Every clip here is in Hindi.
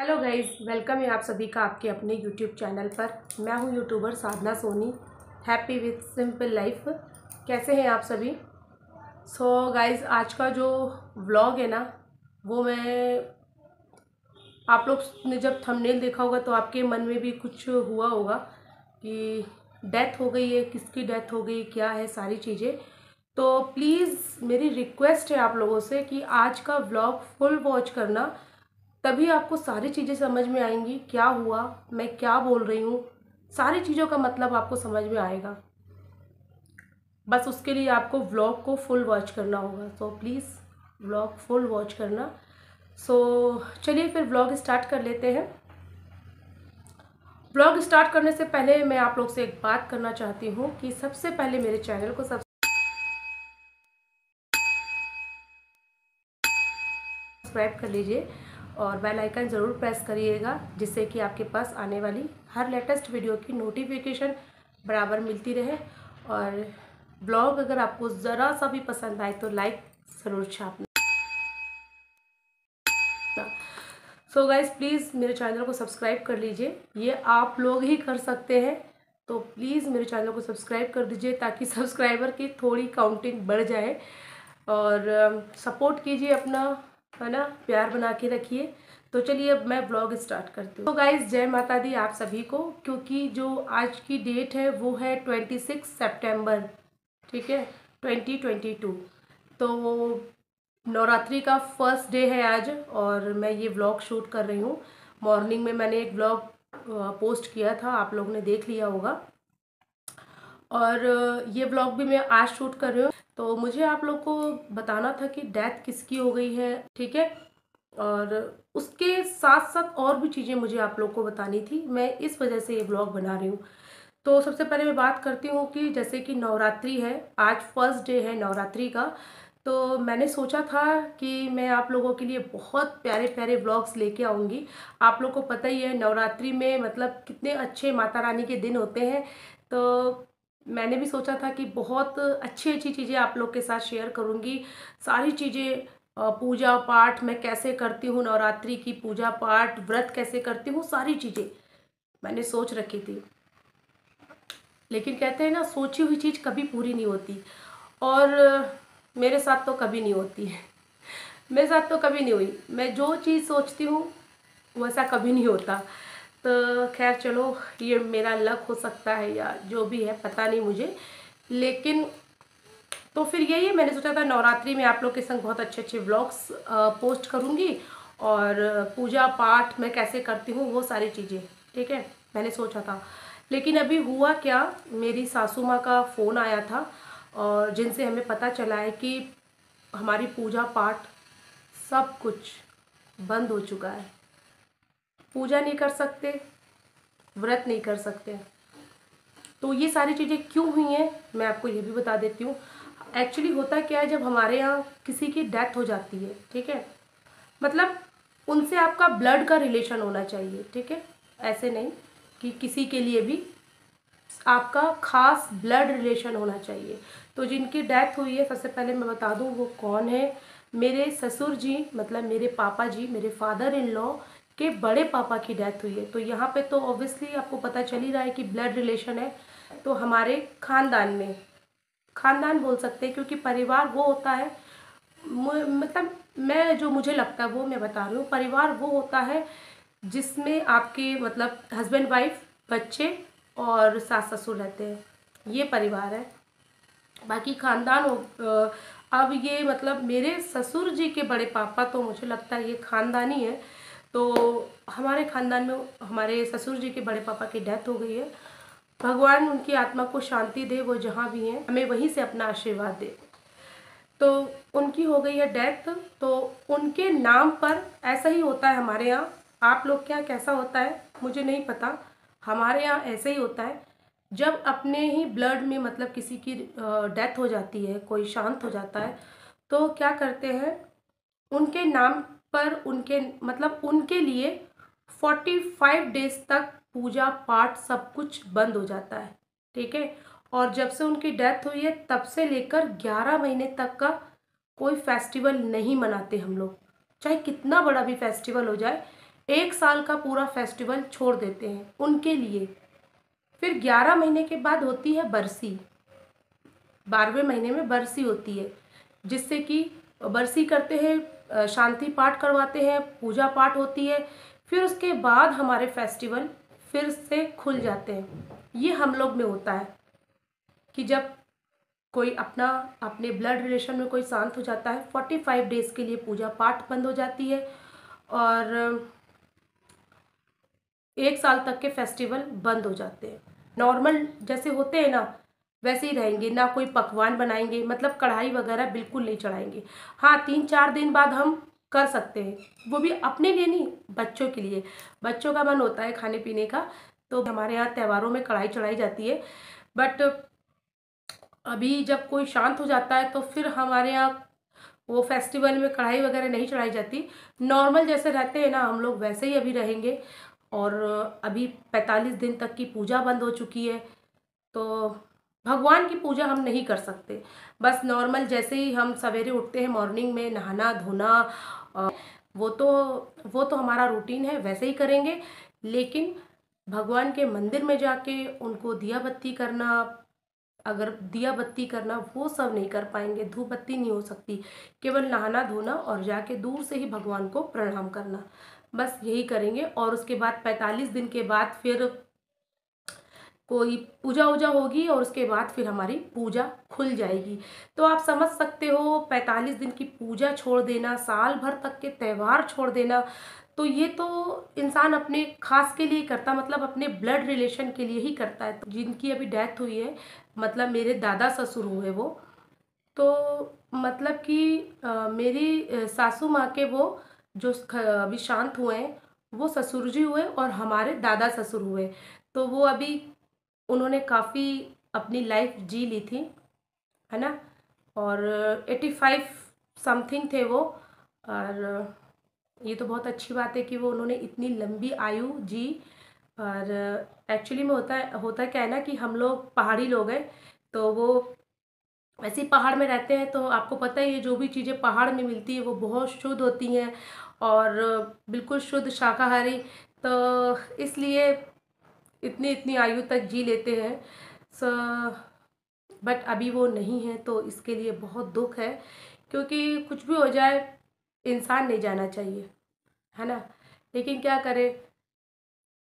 हेलो गाइस, वेलकम है आप सभी का आपके अपने यूट्यूब चैनल पर। मैं हूं YouTuber Sadhana Soni, happy with simple life. कैसे हैं आप सभी? गाइस, आज का जो व्लॉग है ना, वो मैं आप लोग ने जब थंबनेल देखा होगा तो आपके मन में भी कुछ हुआ होगा कि डेथ हो गई है, किसकी डेथ हो गई, क्या है सारी चीज़ें। तो प्लीज़ मेरी रिक्वेस्ट है आप लोगों से कि आज का व्लॉग फुल वॉच करना, तभी आपको सारी चीज़ें समझ में आएंगी। क्या हुआ, मैं क्या बोल रही हूँ, सारी चीज़ों का मतलब आपको समझ में आएगा। बस उसके लिए आपको व्लॉग को फुल वॉच करना होगा। प्लीज़ व्लॉग फुल वॉच करना। चलिए फिर व्लॉग स्टार्ट कर लेते हैं। व्लॉग स्टार्ट करने से पहले मैं आप लोग से एक बात करना चाहती हूँ कि सबसे पहले मेरे चैनल को सब्सक्राइब कर लीजिए और बेल आइकन ज़रूर प्रेस करिएगा, जिससे कि आपके पास आने वाली हर लेटेस्ट वीडियो की नोटिफिकेशन बराबर मिलती रहे। और ब्लॉग अगर आपको ज़रा सा भी पसंद आए तो लाइक ज़रूर छापना। गाइस, प्लीज़ मेरे चैनल को सब्सक्राइब कर लीजिए, ये आप लोग ही कर सकते हैं। तो प्लीज़ मेरे चैनल को सब्सक्राइब कर दीजिए ताकि सब्सक्राइबर की थोड़ी काउंटिंग बढ़ जाए। और सपोर्ट कीजिए अपना, है ना, प्यार बना के रखिए। तो चलिए अब मैं ब्लॉग स्टार्ट करती हूँ। तो गाइस, जय माता दी आप सभी को। क्योंकि जो आज की डेट है वो है 26 सितंबर, ठीक है, 2022। तो नवरात्रि का फर्स्ट डे है आज और मैं ये व्लॉग शूट कर रही हूँ। मॉर्निंग में मैंने एक व्लॉग पोस्ट किया था, आप लोगों ने देख लिया होगा। और ये व्लॉग भी मैं आज शूट कर रही हूँ। तो मुझे आप लोग को बताना था कि डेथ किसकी हो गई है, ठीक है। और उसके साथ साथ और भी चीज़ें मुझे आप लोग को बतानी थी, मैं इस वजह से ये व्लॉग बना रही हूँ। तो सबसे पहले मैं बात करती हूँ कि जैसे कि नवरात्रि है, आज फर्स्ट डे है नवरात्रि का। तो मैंने सोचा था कि मैं आप लोगों के लिए बहुत प्यारे प्यारे व्लॉग्स लेके आऊँगी। आप लोग को पता ही है नवरात्रि में मतलब कितने अच्छे माता रानी के दिन होते हैं। तो मैंने भी सोचा था कि बहुत अच्छी अच्छी चीज़ें आप लोग के साथ शेयर करूँगी। सारी चीज़ें, पूजा पाठ मैं कैसे करती हूँ, नवरात्रि की पूजा पाठ व्रत कैसे करती हूँ, सारी चीज़ें मैंने सोच रखी थी। लेकिन कहते हैं ना, सोची हुई चीज़ कभी पूरी नहीं होती। और मेरे साथ तो कभी नहीं होती है। मेरे साथ तो कभी नहीं हुई। मैं जो चीज़ सोचती हूँ वैसा कभी नहीं होता। तो खैर चलो, ये मेरा लक हो सकता है या जो भी है, पता नहीं मुझे। लेकिन तो फिर यही है, मैंने सोचा था नवरात्रि में आप लोग के संग बहुत अच्छे अच्छे व्लॉग्स पोस्ट करूँगी। और पूजा पाठ मैं कैसे करती हूँ वो सारी चीज़ें, ठीक है, मैंने सोचा था। लेकिन अभी हुआ क्या, मेरी सासू माँ का फ़ोन आया था और जिनसे हमें पता चला है कि हमारी पूजा पाठ सब कुछ बंद हो चुका है। पूजा नहीं कर सकते, व्रत नहीं कर सकते। तो ये सारी चीज़ें क्यों हुई हैं मैं आपको ये भी बता देती हूँ। एक्चुअली होता क्या है, जब हमारे यहाँ किसी की डेथ हो जाती है, ठीक है, मतलब उनसे आपका ब्लड का रिलेशन होना चाहिए, ठीक है। ऐसे नहीं कि किसी के लिए भी आपका खास ब्लड रिलेशन होना चाहिए। तो जिनकी डेथ हुई है, सबसे पहले मैं बता दूं वो कौन है। मेरे ससुर जी, मतलब मेरे पापा जी, मेरे फादर इन लॉ के बड़े पापा की डेथ हुई है। तो यहाँ पे तो ऑब्वियसली आपको पता चल ही रहा है कि ब्लड रिलेशन है। तो हमारे खानदान में, खानदान बोल सकते हैं क्योंकि परिवार वो होता है, मतलब मैं जो मुझे लगता है वो मैं बता रही हूँ। परिवार वो होता है जिसमें आपके मतलब हस्बैंड वाइफ, बच्चे और सास ससुर रहते हैं, ये परिवार है। बाकी खानदान हो, अब ये मतलब मेरे ससुर जी के बड़े पापा, तो मुझे लगता है ये खानदानी है। तो हमारे खानदान में हमारे ससुर जी के बड़े पापा की डेथ हो गई है। भगवान उनकी आत्मा को शांति दे, वो जहाँ भी हैं हमें वहीं से अपना आशीर्वाद दे। तो उनकी हो गई है डेथ। तो उनके नाम पर ऐसा ही होता है हमारे यहाँ। आप लोग के यहाँ कैसा होता है मुझे नहीं पता, हमारे यहाँ ऐसे ही होता है। जब अपने ही ब्लड में मतलब किसी की डेथ हो जाती है, कोई शांत हो जाता है, तो क्या करते हैं, उनके नाम पर, उनके मतलब उनके लिए 45 डेज तक पूजा पाठ सब कुछ बंद हो जाता है, ठीक है। और जब से उनकी डेथ हुई है तब से लेकर 11 महीने तक का कोई फेस्टिवल नहीं मनाते हम लोग, चाहे कितना बड़ा भी फेस्टिवल हो जाए। 1 साल का पूरा फेस्टिवल छोड़ देते हैं उनके लिए। फिर 11 महीने के बाद होती है बरसी। 12वें महीने में बरसी होती है, जिससे कि बरसी करते हैं, शांति पाठ करवाते हैं, पूजा पाठ होती है। फिर उसके बाद हमारे फेस्टिवल फिर से खुल जाते हैं। ये हम लोग में होता है कि जब कोई अपने ब्लड रिलेशन में कोई शांत हो जाता है, 45 डेज़ के लिए पूजा पाठ बंद हो जाती है और 1 साल तक के फेस्टिवल बंद हो जाते हैं। नॉर्मल जैसे होते हैं ना, वैसे ही रहेंगे। ना कोई पकवान बनाएंगे, मतलब कढ़ाई वगैरह बिल्कुल नहीं चढ़ाएंगे। हाँ, 3-4 दिन बाद हम कर सकते हैं, वो भी अपने लिए नहीं, बच्चों के लिए। बच्चों का मन होता है खाने पीने का, तो हमारे यहाँ त्योहारों में कढ़ाई चढ़ाई जाती है। बट अभी जब कोई शांत हो जाता है तो फिर हमारे यहाँ वो फेस्टिवल में कढ़ाई वगैरह नहीं चढ़ाई जाती। नॉर्मल जैसे रहते हैं ना हम लोग, वैसे ही अभी रहेंगे। और अभी 45 दिन तक की पूजा बंद हो चुकी है, तो भगवान की पूजा हम नहीं कर सकते। बस नॉर्मल जैसे ही हम सवेरे उठते हैं मॉर्निंग में, नहाना धोना, वो तो हमारा रूटीन है, वैसे ही करेंगे। लेकिन भगवान के मंदिर में जाके उनको दिया बत्ती करना, अगर दिया बत्ती करना, वो सब नहीं कर पाएंगे। धूप बत्ती नहीं हो सकती, केवल नहाना धोना और जाके दूर से ही भगवान को प्रणाम करना, बस यही करेंगे। और उसके बाद 45 दिन के बाद फिर कोई पूजा वूजा होगी और उसके बाद फिर हमारी पूजा खुल जाएगी। तो आप समझ सकते हो, 45 दिन की पूजा छोड़ देना, साल भर तक के त्यौहार छोड़ देना, तो ये तो इंसान अपने खास के लिए करता, मतलब अपने ब्लड रिलेशन के लिए ही करता है। तो जिनकी अभी डेथ हुई है, मतलब मेरे दादा ससुर हुए वो, तो मतलब कि मेरी सासू माँ के वो जो अभी शांत हुए हैं, वो ससुर जी हुए और हमारे दादा ससुर हुए। तो वो अभी उन्होंने काफ़ी अपनी लाइफ जी ली थी, है ना। और 85 समथिंग थे वो। और ये तो बहुत अच्छी बात है कि वो उन्होंने इतनी लंबी आयु जी। और एक्चुअली में होता क्या है ना कि हम लोग पहाड़ी लोग हैं, तो वो वैसे ही पहाड़ में रहते हैं, तो आपको पता ही है जो भी चीज़ें पहाड़ में मिलती है वो बहुत शुद्ध होती हैं और बिल्कुल शुद्ध शाकाहारी। तो इसलिए इतनी इतनी आयु तक जी लेते हैं। सो बट अभी वो नहीं है, तो इसके लिए बहुत दुख है, क्योंकि कुछ भी हो जाए इंसान नहीं जाना चाहिए, है ना। लेकिन क्या करें,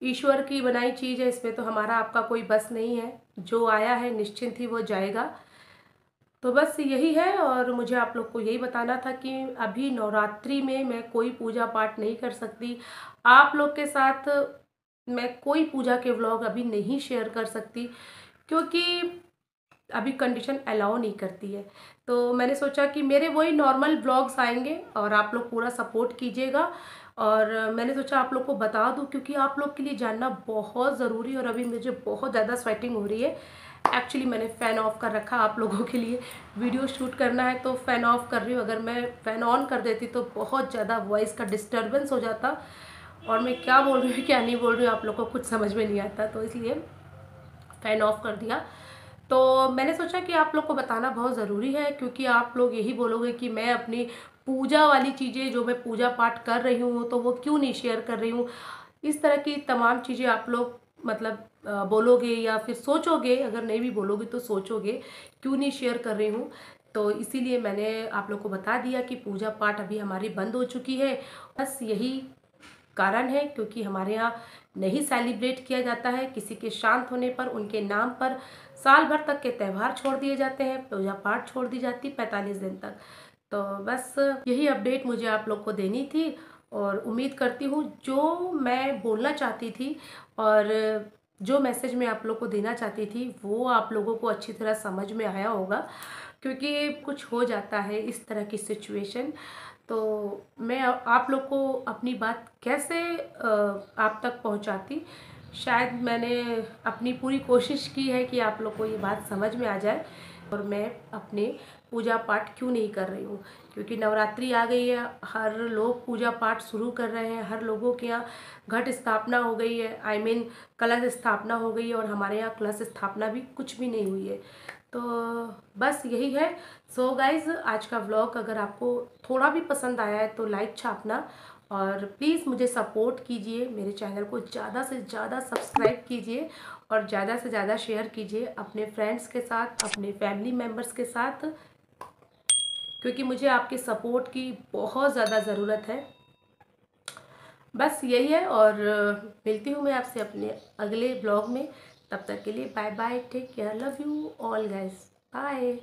ईश्वर की बनाई चीज़ है, इसमें तो हमारा आपका कोई बस नहीं है। जो आया है निश्चिंत ही वो जाएगा। तो बस यही है, और मुझे आप लोग को यही बताना था कि अभी नवरात्रि में मैं कोई पूजा पाठ नहीं कर सकती। आप लोग के साथ मैं कोई पूजा के व्लॉग अभी नहीं शेयर कर सकती, क्योंकि अभी कंडीशन अलाउ नहीं करती है। तो मैंने सोचा कि मेरे वही नॉर्मल व्लॉग्स आएंगे और आप लोग पूरा सपोर्ट कीजिएगा। और मैंने सोचा आप लोग को बता दूं, क्योंकि आप लोग के लिए जानना बहुत ज़रूरी। और अभी मुझे बहुत ज़्यादा स्वेटिंग हो रही है। एक्चुअली मैंने फ़ैन ऑफ कर रखा आप लोगों के लिए। वीडियो शूट करना है तो फ़ैन ऑफ कर रही हूँ। अगर मैं फ़ैन ऑन कर देती तो बहुत ज़्यादा वॉइस का डिस्टर्बेंस हो जाता, और मैं क्या बोल रही हूँ क्या नहीं बोल रही हूँ आप लोग को कुछ समझ में नहीं आता, तो इसलिए फ़ैन ऑफ कर दिया। तो मैंने सोचा कि आप लोग को बताना बहुत ज़रूरी है, क्योंकि आप लोग यही बोलोगे कि मैं अपनी पूजा वाली चीज़ें जो मैं पूजा पाठ कर रही हूँ तो वो क्यों नहीं शेयर कर रही हूँ। इस तरह की तमाम चीज़ें आप लोग मतलब बोलोगे या फिर सोचोगे, अगर नहीं भी बोलोगे तो सोचोगे क्यों नहीं शेयर कर रही हूँ। तो इसीलिए मैंने आप लोग को बता दिया कि पूजा पाठ अभी हमारी बंद हो चुकी है। बस यही कारण है, क्योंकि हमारे यहाँ नहीं सेलिब्रेट किया जाता है। किसी के शांत होने पर उनके नाम पर साल भर तक के त्यौहार छोड़ दिए जाते हैं, पूजा पाठ छोड़ दी जाती 45 दिन तक। तो बस यही अपडेट मुझे आप लोग को देनी थी, और उम्मीद करती हूँ जो मैं बोलना चाहती थी और जो मैसेज मैं आप लोग को देना चाहती थी वो आप लोगों को अच्छी तरह समझ में आया होगा। क्योंकि कुछ हो जाता है इस तरह की सिचुएशन, तो मैं आप लोग को अपनी बात कैसे आप तक पहुंचाती। शायद मैंने अपनी पूरी कोशिश की है कि आप लोग को ये बात समझ में आ जाए। और मैं अपने पूजा पाठ क्यों नहीं कर रही हूँ, क्योंकि नवरात्रि आ गई है, हर लोग पूजा पाठ शुरू कर रहे हैं। हर लोगों के यहाँ घट स्थापना हो गई है, आई मीन कलश स्थापना हो गई है, और हमारे यहाँ कलश स्थापना भी कुछ भी नहीं हुई है। तो बस यही है। सो गाइज़, आज का व्लॉग अगर आपको थोड़ा भी पसंद आया है तो लाइक छापना, और प्लीज़ मुझे सपोर्ट कीजिए, मेरे चैनल को ज़्यादा से ज़्यादा सब्सक्राइब कीजिए और ज़्यादा से ज़्यादा शेयर कीजिए अपने फ्रेंड्स के साथ, अपने फैमिली मेम्बर्स के साथ, क्योंकि मुझे आपके सपोर्ट की बहुत ज़्यादा ज़रूरत है। बस यही है, और मिलती हूँ मैं आपसे अपने अगले ब्लॉग में। तब तक के लिए bye bye, take care, love you all guys, bye.